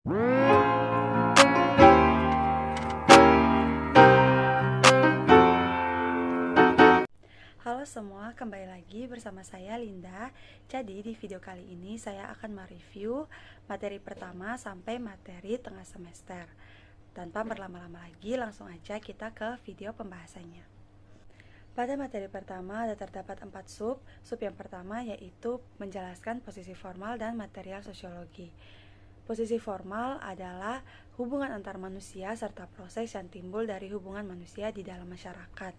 Halo semua, kembali lagi bersama saya Linda. Jadi di video kali ini saya akan mereview materi pertama sampai materi tengah semester. Tanpa berlama-lama lagi, langsung aja kita ke video pembahasannya. Pada materi pertama ada terdapat 4 sub. Sub yang pertama yaitu menjelaskan posisi formal dan material sosiologi. Posisi formal adalah hubungan antar manusia serta proses yang timbul dari hubungan manusia di dalam masyarakat.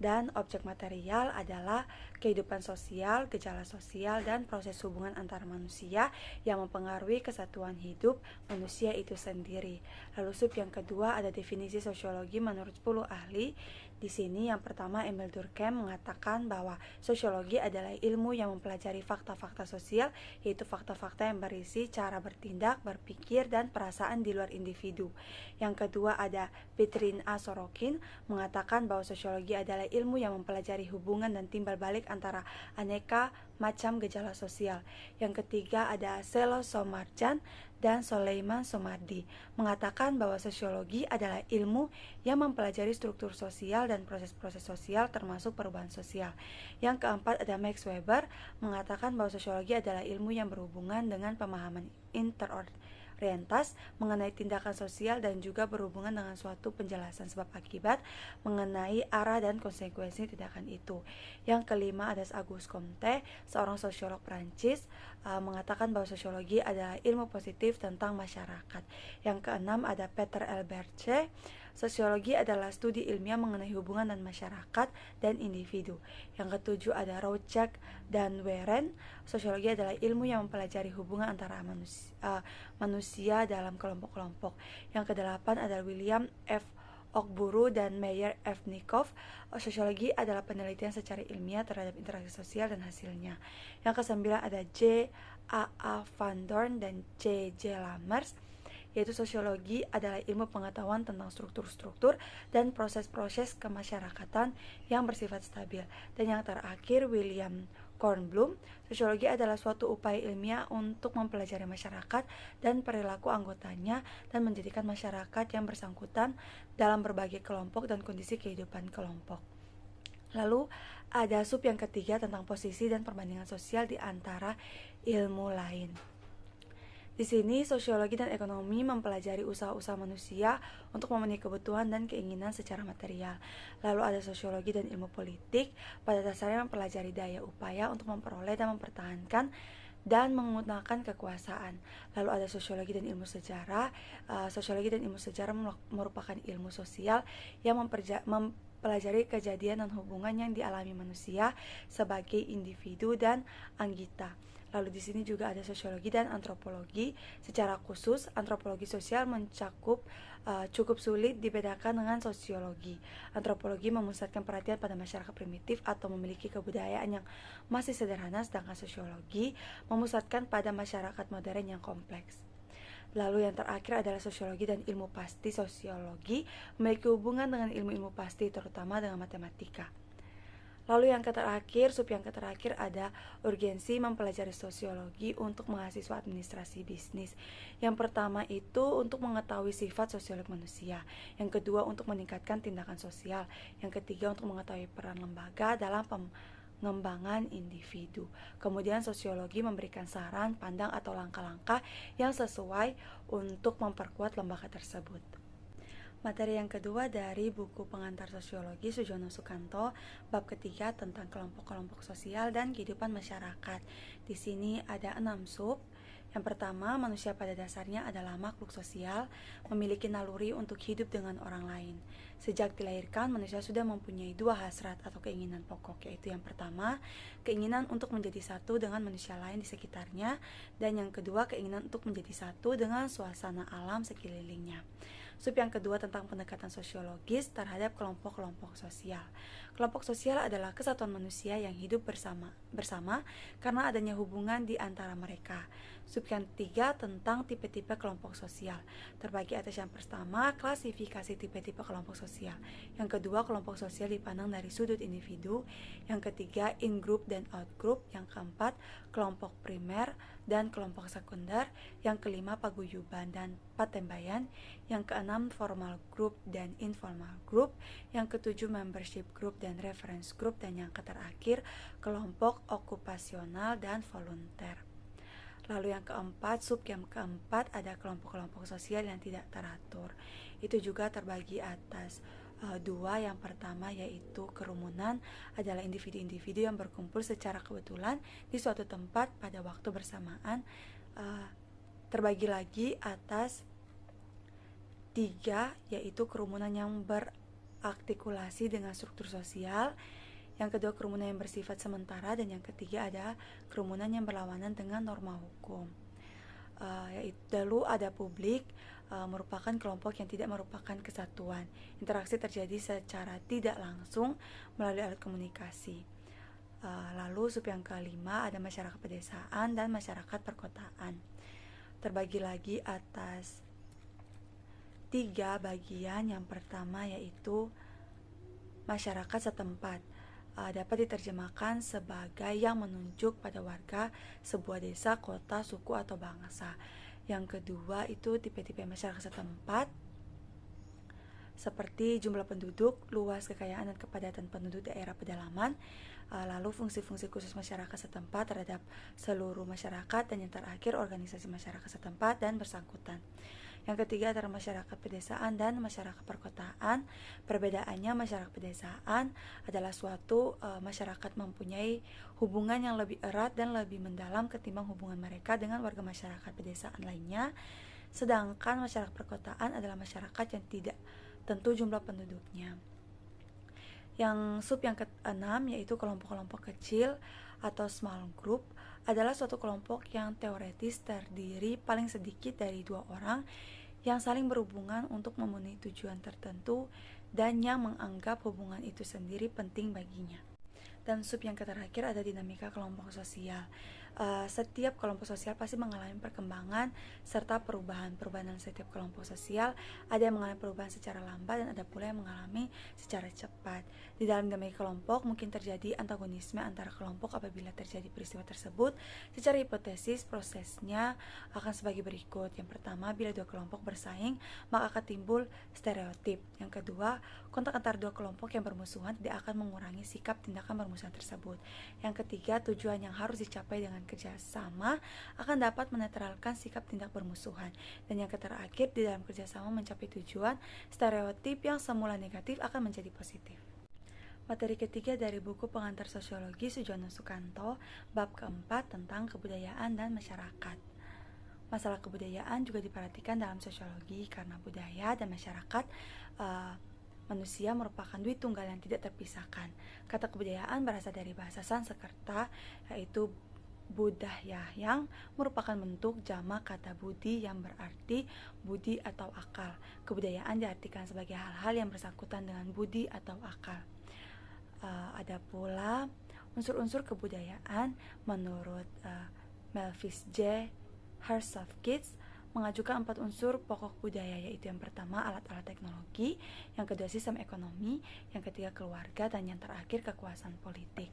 Dan objek material adalah kehidupan sosial, gejala sosial, dan proses hubungan antar manusia yang mempengaruhi kesatuan hidup manusia itu sendiri. Lalu sub yang kedua ada definisi sosiologi menurut 10 ahli. Di sini yang pertama Emile Durkheim mengatakan bahwa sosiologi adalah ilmu yang mempelajari fakta-fakta sosial, yaitu fakta-fakta yang berisi cara bertindak, berpikir, dan perasaan di luar individu. Yang kedua ada Petrin A. Sorokin mengatakan bahwa sosiologi adalah ilmu yang mempelajari hubungan dan timbal balik antara aneka macam gejala sosial. Yang ketiga ada Selo Somarjan dan Soleiman Somardi mengatakan bahwa sosiologi adalah ilmu yang mempelajari struktur sosial dan proses-proses sosial termasuk perubahan sosial. Yang keempat ada Max Weber mengatakan bahwa sosiologi adalah ilmu yang berhubungan dengan pemahaman interorientas mengenai tindakan sosial dan juga berhubungan dengan suatu penjelasan sebab akibat mengenai arah dan konsekuensi tindakan itu. Yang kelima ada Auguste Comte, seorang sosiolog Prancis, mengatakan bahwa sosiologi adalah ilmu positif tentang masyarakat. Yang keenam ada Peter L. Berche, sosiologi adalah studi ilmiah mengenai hubungan dan masyarakat dan individu. Yang ketujuh ada Rocek dan Weren, sosiologi adalah ilmu yang mempelajari hubungan antara manusia dalam kelompok-kelompok. Yang kedelapan ada William F. Ogburu dan Meyer F. Nikoff, sosiologi adalah penelitian secara ilmiah terhadap interaksi sosial dan hasilnya. Yang kesembilan ada J. A. A. Van Dorn dan C. J. Lammers, yaitu sosiologi adalah ilmu pengetahuan tentang struktur-struktur dan proses-proses kemasyarakatan yang bersifat stabil. Dan yang terakhir William Kornblum, sosiologi adalah suatu upaya ilmiah untuk mempelajari masyarakat dan perilaku anggotanya dan menjadikan masyarakat yang bersangkutan dalam berbagai kelompok dan kondisi kehidupan kelompok. Lalu ada sub yang ketiga tentang posisi dan perbandingan sosial di antara ilmu lain. Di sini, sosiologi dan ekonomi mempelajari usaha-usaha manusia untuk memenuhi kebutuhan dan keinginan secara material. Lalu ada sosiologi dan ilmu politik, pada dasarnya mempelajari daya upaya untuk memperoleh dan mempertahankan dan menggunakan kekuasaan. Lalu ada sosiologi dan ilmu sejarah. Sosiologi dan ilmu sejarah merupakan ilmu sosial yang mempelajari kejadian dan hubungan yang dialami manusia sebagai individu dan anggota. Lalu di sini juga ada sosiologi dan antropologi. Secara khusus, antropologi sosial mencakup cukup sulit dibedakan dengan sosiologi. Antropologi memusatkan perhatian pada masyarakat primitif atau memiliki kebudayaan yang masih sederhana, sedangkan sosiologi memusatkan pada masyarakat modern yang kompleks. Lalu yang terakhir adalah sosiologi dan ilmu pasti. Sosiologi memiliki hubungan dengan ilmu-ilmu pasti, terutama dengan matematika. Lalu yang terakhir, sub yang terakhir ada urgensi mempelajari sosiologi untuk mahasiswa administrasi bisnis. Yang pertama itu untuk mengetahui sifat sosiolog manusia. Yang kedua untuk meningkatkan tindakan sosial. Yang ketiga untuk mengetahui peran lembaga dalam pengembangan individu. Kemudian sosiologi memberikan saran, pandang atau langkah-langkah yang sesuai untuk memperkuat lembaga tersebut. Materi yang kedua dari buku pengantar sosiologi Sujono Sukanto, bab ketiga tentang kelompok-kelompok sosial dan kehidupan masyarakat. Di sini ada 6 sub. Yang pertama, manusia pada dasarnya adalah makhluk sosial, memiliki naluri untuk hidup dengan orang lain. Sejak dilahirkan, manusia sudah mempunyai 2 hasrat atau keinginan pokok, yaitu yang pertama, keinginan untuk menjadi satu dengan manusia lain di sekitarnya, dan yang kedua, keinginan untuk menjadi satu dengan suasana alam sekelilingnya. Sub yang kedua tentang pendekatan sosiologis terhadap kelompok-kelompok sosial. Kelompok sosial adalah kesatuan manusia yang hidup bersama karena adanya hubungan di antara mereka. Sub yang ketiga tentang tipe-tipe kelompok sosial. Terbagi atas yang pertama, klasifikasi tipe-tipe kelompok sosial. Yang kedua, kelompok sosial dipandang dari sudut individu. Yang ketiga, in-group dan out-group. Yang keempat, kelompok primer dan kelompok sekunder. Yang kelima, paguyuban dan patembayan. Yang keenam, formal group dan informal group. Yang ketujuh, membership group dan reference group. Dan yang terakhir, kelompok okupasional dan volunteer. Lalu yang keempat, sub yang keempat ada kelompok-kelompok sosial yang tidak teratur. Itu juga terbagi atas dua. Yang pertama yaitu kerumunan, adalah individu-individu yang berkumpul secara kebetulan di suatu tempat pada waktu bersamaan. Terbagi lagi atas tiga, yaitu kerumunan yang berartikulasi dengan struktur sosial. Yang kedua, kerumunan yang bersifat sementara. Dan yang ketiga ada kerumunan yang berlawanan dengan norma hukum. Lalu ada publik, merupakan kelompok yang tidak merupakan kesatuan. Interaksi terjadi secara tidak langsung melalui alat komunikasi. Lalu sub yang kelima ada masyarakat pedesaan dan masyarakat perkotaan. Terbagi lagi atas tiga bagian. Yang pertama yaitu masyarakat setempat. Dapat diterjemahkan sebagai yang menunjuk pada warga sebuah desa, kota, suku, atau bangsa. Yang kedua itu tipe-tipe masyarakat setempat, seperti jumlah penduduk, luas kekayaan dan kepadatan penduduk daerah pedalaman. Lalu fungsi-fungsi khusus masyarakat setempat terhadap seluruh masyarakat. Dan yang terakhir, organisasi masyarakat setempat dan bersangkutan. Yang ketiga adalah masyarakat pedesaan dan masyarakat perkotaan. Perbedaannya, masyarakat pedesaan adalah suatu masyarakat mempunyai hubungan yang lebih erat dan lebih mendalam ketimbang hubungan mereka dengan warga masyarakat pedesaan lainnya. Sedangkan masyarakat perkotaan adalah masyarakat yang tidak tentu jumlah penduduknya. Yang sub yang keenam yaitu kelompok-kelompok kecil atau small group, adalah suatu kelompok yang teoretis terdiri paling sedikit dari 2 orang yang saling berhubungan untuk memenuhi tujuan tertentu dan yang menganggap hubungan itu sendiri penting baginya. Dan sub yang terakhir ada dinamika kelompok sosial. Setiap kelompok sosial pasti mengalami perkembangan serta perubahan dalam setiap kelompok sosial. Ada yang mengalami perubahan secara lambat dan ada pula yang mengalami secara cepat. Di dalam dinamika kelompok mungkin terjadi antagonisme antara kelompok apabila terjadi peristiwa tersebut. Secara hipotesis prosesnya akan sebagai berikut. Yang pertama, bila dua kelompok bersaing maka akan timbul stereotip. Yang kedua, kontak antara dua kelompok yang bermusuhan tidak akan mengurangi sikap tindakan bermusuhan tersebut. Yang ketiga, tujuan yang harus dicapai dengan kerjasama akan dapat menetralkan sikap tindak bermusuhan. Dan yang terakhir, di dalam kerjasama mencapai tujuan, stereotip yang semula negatif akan menjadi positif. Materi ketiga dari buku Pengantar Sosiologi Sujono Sukanto, bab keempat tentang kebudayaan dan masyarakat. Masalah kebudayaan juga diperhatikan dalam sosiologi karena budaya dan masyarakat manusia merupakan dui tunggal yang tidak terpisahkan. Kata kebudayaan berasal dari bahasa Sanskerta, yaitu budaya, yang merupakan bentuk jamak kata budi yang berarti budi atau akal. Kebudayaan diartikan sebagai hal-hal yang bersangkutan dengan budi atau akal. Ada pula unsur-unsur kebudayaan menurut Melvis J. Hersovkits mengajukan 4 unsur pokok budaya, yaitu yang pertama alat-alat teknologi, yang kedua sistem ekonomi, yang ketiga keluarga, dan yang terakhir kekuasaan politik.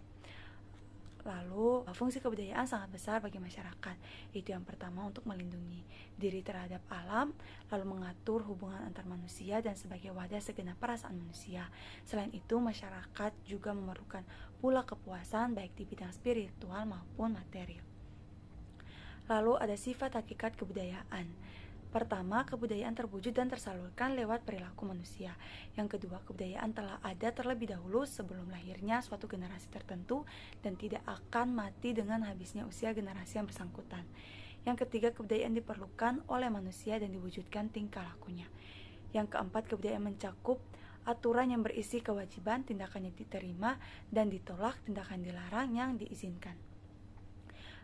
Lalu fungsi kebudayaan sangat besar bagi masyarakat, yaitu yang pertama untuk melindungi diri terhadap alam, lalu mengatur hubungan antar manusia dan sebagai wadah segenap perasaan manusia. Selain itu, masyarakat juga memerlukan pula kepuasan baik di bidang spiritual maupun material. Lalu ada sifat hakikat kebudayaan. Pertama, kebudayaan terwujud dan tersalurkan lewat perilaku manusia. Yang kedua, kebudayaan telah ada terlebih dahulu sebelum lahirnya suatu generasi tertentu dan tidak akan mati dengan habisnya usia generasi yang bersangkutan. Yang ketiga, kebudayaan diperlukan oleh manusia dan diwujudkan tingkah lakunya. Yang keempat, kebudayaan mencakup aturan yang berisi kewajiban, tindakan yang diterima dan ditolak, tindakan dilarang yang diizinkan.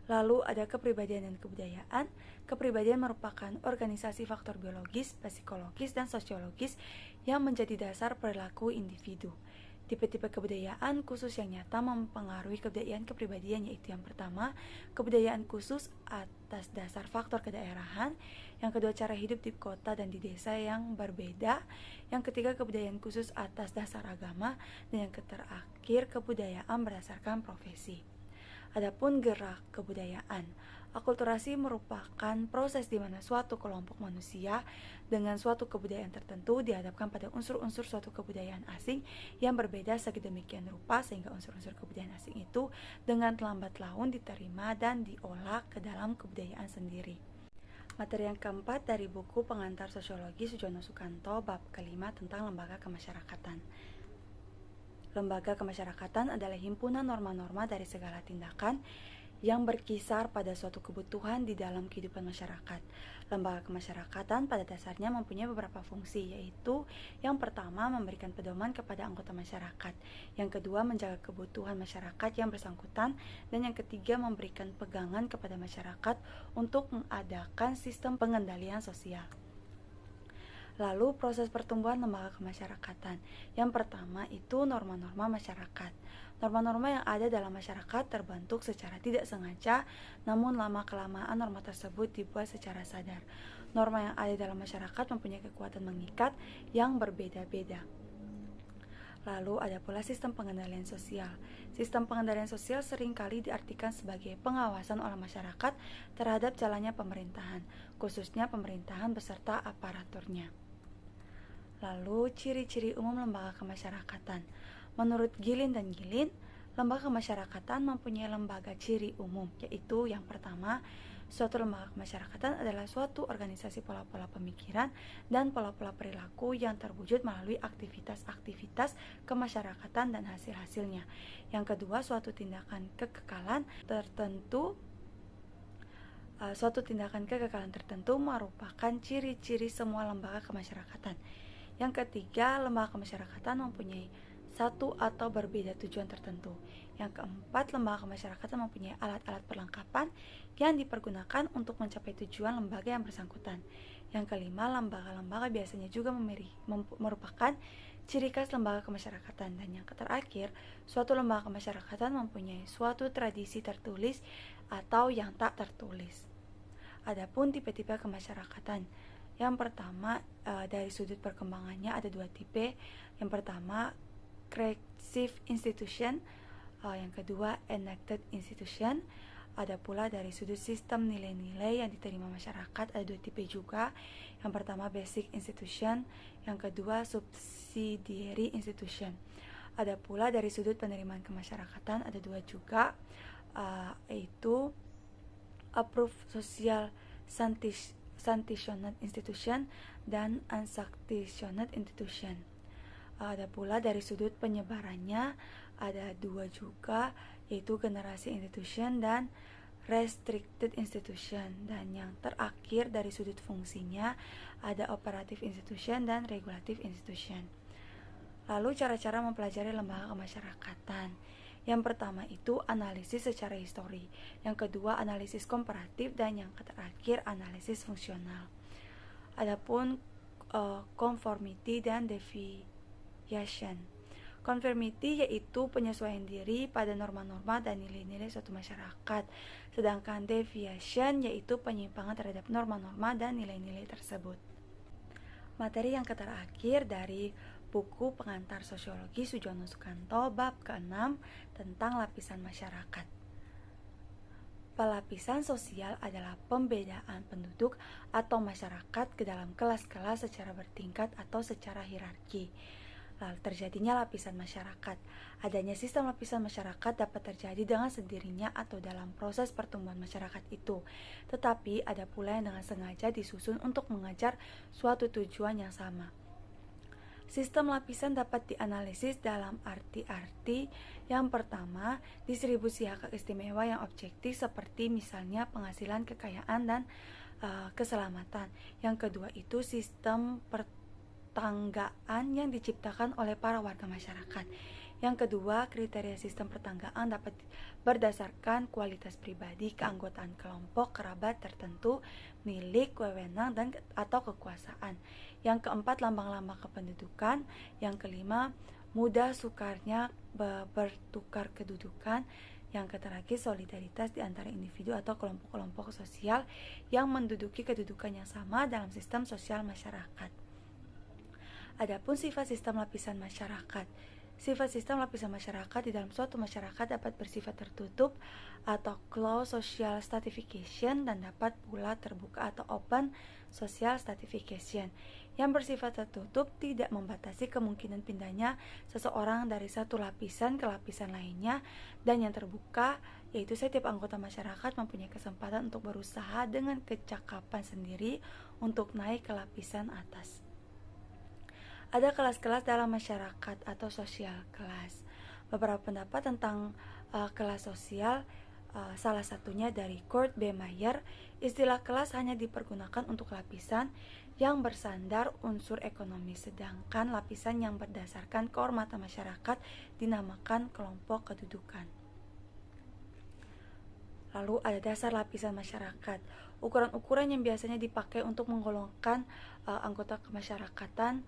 Lalu ada kepribadian dan kebudayaan. Kepribadian merupakan organisasi faktor biologis, psikologis, dan sosiologis yang menjadi dasar perilaku individu. Tipe-tipe kebudayaan khusus yang nyata mempengaruhi kebudayaan kepribadian, yaitu yang pertama, kebudayaan khusus atas dasar faktor kedaerahan, yang kedua, cara hidup di kota dan di desa yang berbeda, yang ketiga, kebudayaan khusus atas dasar agama, dan yang terakhir, kebudayaan berdasarkan profesi. Adapun gerak kebudayaan, akulturasi merupakan proses di mana suatu kelompok manusia dengan suatu kebudayaan tertentu dihadapkan pada unsur-unsur suatu kebudayaan asing yang berbeda sedemikian rupa sehingga unsur-unsur kebudayaan asing itu dengan lambat laun diterima dan diolah ke dalam kebudayaan sendiri. Materi yang keempat dari buku Pengantar Sosiologi Sujono Sukanto bab kelima tentang lembaga kemasyarakatan. Lembaga kemasyarakatan adalah himpunan norma-norma dari segala tindakan yang berkisar pada suatu kebutuhan di dalam kehidupan masyarakat. Lembaga kemasyarakatan pada dasarnya mempunyai beberapa fungsi, yaitu yang pertama, memberikan pedoman kepada anggota masyarakat, yang kedua, menjaga kebutuhan masyarakat yang bersangkutan, dan yang ketiga, memberikan pegangan kepada masyarakat untuk mengadakan sistem pengendalian sosial. Lalu proses pertumbuhan lembaga kemasyarakatan. Yang pertama itu norma-norma masyarakat. Norma-norma yang ada dalam masyarakat terbentuk secara tidak sengaja, namun lama-kelamaan norma tersebut dibuat secara sadar. Norma yang ada dalam masyarakat mempunyai kekuatan mengikat yang berbeda-beda. Lalu ada pula sistem pengendalian sosial. Sistem pengendalian sosial seringkali diartikan sebagai pengawasan oleh masyarakat terhadap jalannya pemerintahan, khususnya pemerintahan beserta aparaturnya. Lalu, ciri-ciri umum lembaga kemasyarakatan. Menurut Gilin dan Gilin, lembaga kemasyarakatan mempunyai lembaga ciri umum, yaitu yang pertama, suatu lembaga kemasyarakatan adalah suatu organisasi pola-pola pemikiran dan pola-pola perilaku yang terwujud melalui aktivitas-aktivitas kemasyarakatan dan hasil-hasilnya. Yang kedua, suatu tindakan kekekalan tertentu merupakan ciri-ciri semua lembaga kemasyarakatan. Yang ketiga, lembaga kemasyarakatan mempunyai satu atau berbeda tujuan tertentu. Yang keempat, lembaga kemasyarakatan mempunyai alat-alat perlengkapan yang dipergunakan untuk mencapai tujuan lembaga yang bersangkutan. Yang kelima, lembaga-lembaga biasanya juga merupakan ciri khas lembaga kemasyarakatan. Dan yang terakhir, suatu lembaga kemasyarakatan mempunyai suatu tradisi tertulis atau yang tak tertulis. Adapun tipe-tipe kemasyarakatan. Yang pertama, dari sudut perkembangannya ada dua tipe. Yang pertama, creative institution, yang kedua, enacted institution. Ada pula dari sudut sistem nilai-nilai yang diterima masyarakat, ada dua tipe juga. Yang pertama, basic institution, yang kedua, subsidiary institution. Ada pula dari sudut penerimaan kemasyarakatan, ada dua juga, yaitu approved social sanctioned institution dan unsanctioned institution. Ada pula dari sudut penyebarannya ada dua juga, yaitu generasi institution dan restricted institution. Dan yang terakhir dari sudut fungsinya ada operative institution dan regulative institution. Lalu cara-cara mempelajari lembaga kemasyarakatan. Yang pertama itu analisis secara histori, yang kedua analisis komparatif, dan yang terakhir analisis fungsional. Adapun conformity dan deviation. Conformity yaitu penyesuaian diri pada norma-norma dan nilai-nilai suatu masyarakat, sedangkan deviation yaitu penyimpangan terhadap norma-norma dan nilai-nilai tersebut. Materi yang terakhir dari buku Pengantar Sosiologi Sujono Sukanto bab ke-6 tentang lapisan masyarakat. Pelapisan sosial adalah pembedaan penduduk atau masyarakat ke dalam kelas-kelas secara bertingkat atau secara hierarki. Lalu terjadinya lapisan masyarakat. Adanya sistem lapisan masyarakat dapat terjadi dengan sendirinya atau dalam proses pertumbuhan masyarakat itu. Tetapi ada pula yang dengan sengaja disusun untuk mengejar suatu tujuan yang sama. Sistem lapisan dapat dianalisis dalam arti-arti. Yang pertama, distribusi hak istimewa yang objektif seperti misalnya penghasilan, kekayaan, dan keselamatan. Yang kedua itu sistem pertanggaan yang diciptakan oleh para warga masyarakat. Yang kedua, kriteria sistem pertanggaan dapat berdasarkan kualitas pribadi, keanggotaan kelompok, kerabat tertentu, milik, wewenang, atau kekuasaan. Yang keempat, lambang-lambang kependudukan. Yang kelima, mudah sukarnya bertukar kedudukan. Yang terakhir, solidaritas di antara individu atau kelompok-kelompok sosial yang menduduki kedudukan yang sama dalam sistem sosial masyarakat. Adapun sifat sistem lapisan masyarakat. Sifat sistem lapisan masyarakat di dalam suatu masyarakat dapat bersifat tertutup atau closed social stratification dan dapat pula terbuka atau open social stratification. Yang bersifat tertutup tidak membatasi kemungkinan pindahnya seseorang dari satu lapisan ke lapisan lainnya, dan yang terbuka yaitu setiap anggota masyarakat mempunyai kesempatan untuk berusaha dengan kecakapan sendiri untuk naik ke lapisan atas. Ada kelas-kelas dalam masyarakat atau social class. Beberapa pendapat tentang kelas sosial, salah satunya dari Kurt B. Meyer, istilah kelas hanya dipergunakan untuk lapisan yang bersandar unsur ekonomi, sedangkan lapisan yang berdasarkan kehormatan masyarakat dinamakan kelompok kedudukan. Lalu ada dasar lapisan masyarakat. Ukuran-ukuran yang biasanya dipakai untuk menggolongkan anggota kemasyarakatan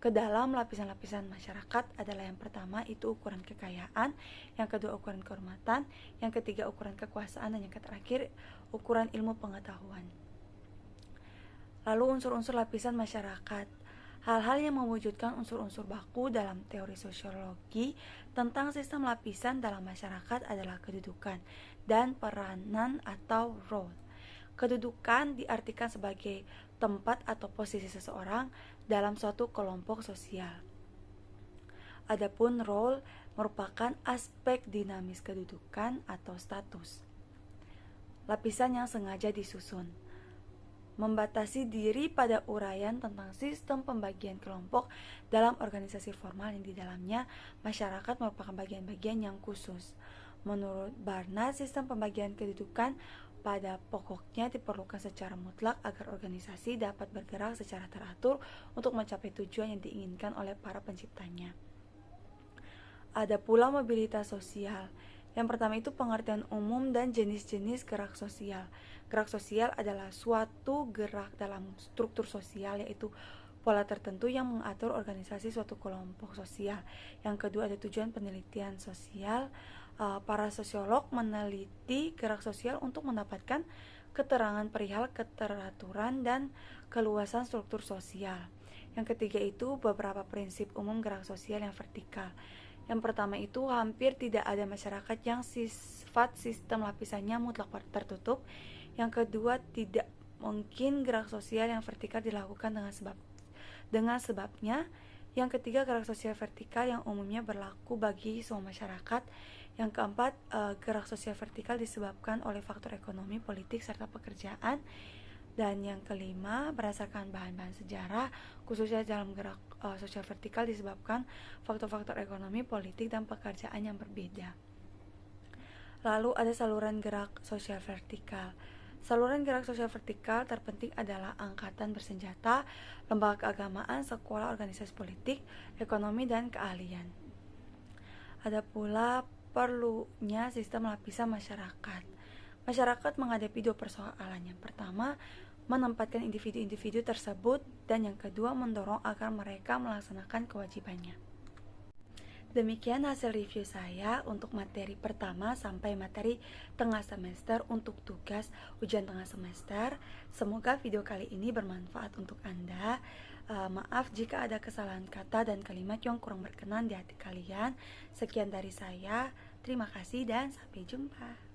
ke dalam lapisan-lapisan masyarakat adalah yang pertama itu ukuran kekayaan, yang kedua ukuran kehormatan, yang ketiga ukuran kekuasaan, dan yang terakhir ukuran ilmu pengetahuan. Lalu unsur-unsur lapisan masyarakat. Hal-hal yang mewujudkan unsur-unsur baku dalam teori sosiologi tentang sistem lapisan dalam masyarakat adalah kedudukan dan peranan atau role. Kedudukan diartikan sebagai tempat atau posisi seseorang dalam suatu kelompok sosial. Adapun role merupakan aspek dinamis kedudukan atau status. Lapisan yang sengaja disusun membatasi diri pada uraian tentang sistem pembagian kelompok dalam organisasi formal yang di dalamnya masyarakat merupakan bagian-bagian yang khusus. Menurut Barnard, sistem pembagian kedudukan pada pokoknya diperlukan secara mutlak agar organisasi dapat bergerak secara teratur untuk mencapai tujuan yang diinginkan oleh para penciptanya. Ada pula mobilitas sosial. Yang pertama itu pengertian umum dan jenis-jenis gerak sosial. Gerak sosial adalah suatu gerak dalam struktur sosial, yaitu pola tertentu yang mengatur organisasi suatu kelompok sosial. Yang kedua ada tujuan penelitian sosial. Para sosiolog meneliti gerak sosial untuk mendapatkan keterangan perihal keteraturan dan keluasan struktur sosial. Yang ketiga itu beberapa prinsip umum gerak sosial yang vertikal. Yang pertama itu hampir tidak ada masyarakat yang sifat sistem lapisannya mutlak tertutup. Yang kedua, tidak mungkin gerak sosial yang vertikal dilakukan dengan sebabnya. Yang ketiga, gerak sosial vertikal yang umumnya berlaku bagi semua masyarakat. Yang keempat, gerak sosial vertikal disebabkan oleh faktor ekonomi, politik, serta pekerjaan. Dan yang kelima, berdasarkan bahan-bahan sejarah, khususnya dalam gerak sosial vertikal disebabkan faktor-faktor ekonomi, politik, dan pekerjaan yang berbeda. Lalu ada saluran gerak sosial vertikal. Saluran gerak sosial vertikal terpenting adalah angkatan bersenjata, lembaga keagamaan, sekolah, organisasi politik, ekonomi, dan keahlian. Ada pula perlunya sistem lapisan masyarakat. Masyarakat menghadapi dua persoalan. Yang pertama, menempatkan individu-individu tersebut, dan yang kedua, mendorong agar mereka melaksanakan kewajibannya. Demikian hasil review saya untuk materi pertama sampai materi tengah semester untuk tugas ujian tengah semester. Semoga video kali ini bermanfaat untuk Anda. Maaf jika ada kesalahan kata dan kalimat yang kurang berkenan di hati kalian. Sekian dari saya. Terima kasih dan sampai jumpa.